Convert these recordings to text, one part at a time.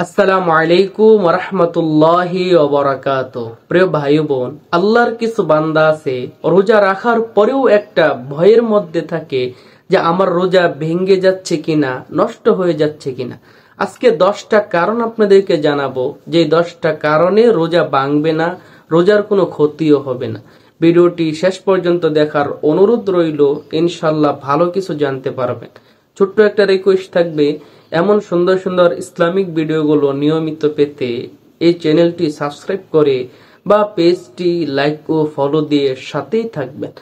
আসসালামু আলাইকুম ওয়া রাহমাতুল্লাহি ওয়া বারাকাতুহু। প্রিয় ভাই বোন, আল্লাহর কিছু বান্দা আছে রোজা রাখার পরেও একটা ভয়ের মধ্যে থাকে যে আমার রোজা ভেঙে যাচ্ছে কিনা, নষ্ট হয়ে যাচ্ছে কিনা। আজকে 10টা কারণ আপনাদেরকে জানাবো, যে 10টা কারণে রোজা ভাঙবে না, রোজার কোনো ক্ষতিও হবে না। ভিডিওটি শেষ পর্যন্ত দেখার অনুরোধ রইল, ইনশাআল্লাহ ভালো কিছু জানতে পারবেন। ছোট্ট একটা রিকোয়েস্ট থাকবে, এমন সুন্দর সুন্দর ইসলামিক ভিডিওগুলো নিয়মিত পেতে এই চ্যানেলটি সাবস্ক্রাইব করে বা পেজটি লাইক ও ফলো দিয়ে সাথেই থাকবেন।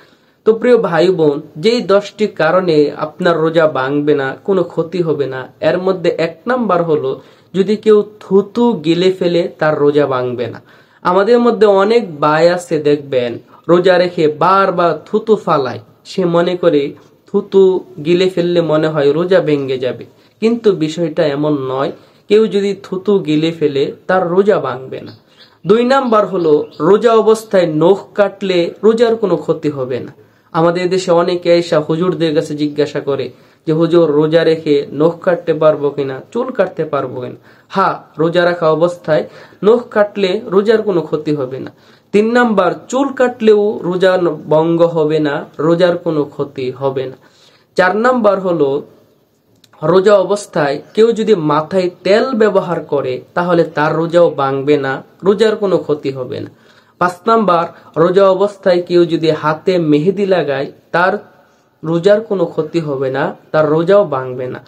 তো প্রিয় ভাই বোন, যেই 10টি কারণে আপনার রোজা ভাঙবে না, কোনো ক্ষতি হবে না, এর মধ্যে 1 নাম্বার হলো যদি কেউ থুতু গিলে ফেলে তার রোজা ভাঙবে না। আমাদের মধ্যে অনেক ভাই আছে, দেখবেন রোজা রেখে বারবার থুতু ফালায়, সে মনে করে থুতু গিলে ফেললে মনে হয় রোজা ভেঙে যাবে, কিন্তু বিষয়টা এমন নয়। কেউ যদি থুতু গিলে ফেলে তার রোজা ভাঙবে না। 2 নাম্বার হলো রোজা অবস্থায় নখ কাটলে রোজার কোনো ক্ষতি হবে না। আমাদের দেশে অনেকে এসে হুজুরদের কাছে জিজ্ঞাসা করে যে হুজুর, রোজা রেখে নখ কাটতে পারবো কিনা, চুল কাটতে পারবো কিনা। হ্যাঁ, রোজা রাখা অবস্থায় নখ কাটলে রোজার কোনো ক্ষতি হবে না। 3 নাম্বার, চুল কাটলেও রোজা ভঙ্গ হবে না, রোজার কোনো ক্ষতি হবে না। 4 নাম্বার হলো রোজা অবস্থায় কেউ যদি মাথায় তেল ব্যবহার করে তাহলে তার রোজাও ভাঙবে না, রোজার কোনো ক্ষতি হবে না। 5 নাম্বার, রোজা অবস্থায় কেউ যদি হাতে মেহেদি লাগায় তার রোজার কোনো ক্ষতি হবে না, তার রোজাও ভাঙবে না।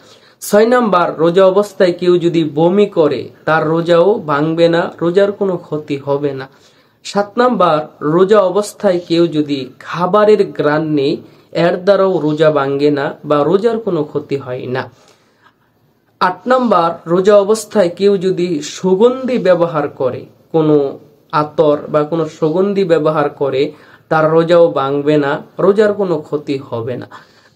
6 নাম্বার, রোজা অবস্থায় কেউ যদি বমি করে তার রোজাও ভাঙবে না, রোজার কোনো ক্ষতি হবে না। 7 নাম্বার, রোজা অবস্থায় কেউ যদি খাবারের ঘ্রাণ নেই, এর দ্বারাও রোজা ভাঙে না বা রোজার কোনো ক্ষতি হয় না। 8 নাম্বার, রোজা অবস্থায় কেউ যদি সুগন্ধি ব্যবহার করে, কোনো আতর বা কোনো সুগন্ধি ব্যবহার করে, তার রোজাও ভাঙবে না, রোজার কোনো ক্ষতি হবে না।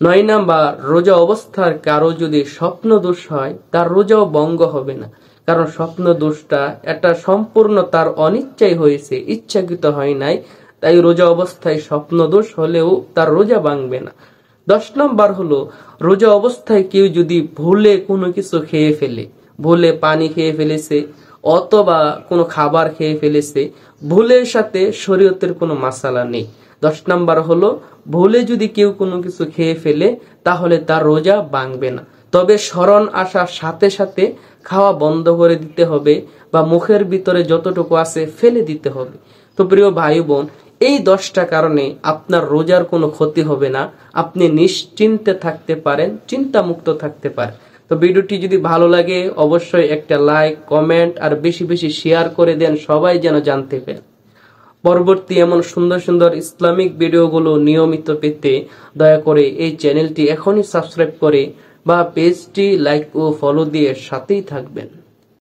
9 নাম্বার, রোজা অবস্থার কারো যদি স্বপ্ন দোষ হয় তার রোজাও ভঙ্গ হবে না, কারণ স্বপ্ন দোষটা এটা সম্পূর্ণ তার অনিচ্ছায় হয়েছে, ইচ্ছাকৃত হয় নাই, তাই রোজা অবস্থায় স্বপ্ন দোষ হলেও তার রোজা ভাঙবে না। 10 নাম্বার হলো রোজা অবস্থায় কেউ যদি ভুলে কোনো কিছু খেয়ে ফেলে, ভুলে পানি খেয়ে ফেলেছে অথবা কোনো খাবার খেয়ে ফেলেছে, ভুলের সাথে শরীয়তের কোনো মাসালা নেই। 10 নাম্বার হলো ভুলে যদি কেউ কোনো কিছু খেয়ে ফেলে তাহলে তার রোজা ভাঙবে না, তবে স্মরণ আসার সাথে সাথে খাওয়া বন্ধ করে দিতে হবে বা মুখের ভিতরে যতটুকু আছে ফেলে দিতে হবে। তো প্রিয় ভাই বোন, এই 10টা কারণে আপনার রোজার কোনো ক্ষতি হবে না, আপনি নিশ্চিন্তে থাকতে পারেন, চিন্তামুক্ত থাকতে পারেন। তো ভিডিওটি যদি ভালো লাগে অবশ্যই একটা লাইক, কমেন্ট আর বেশি বেশি শেয়ার করে দেন, সবাই যেন জানতে পারে। পরবর্তী এমন সুন্দর সুন্দর ইসলামিক ভিডিওগুলো নিয়মিত পেতে দয়া করে এই চ্যানেলটি এখনই সাবস্ক্রাইব করে বা পেজটি লাইক ও ফলো দিয়ে সাথেই থাকবেন।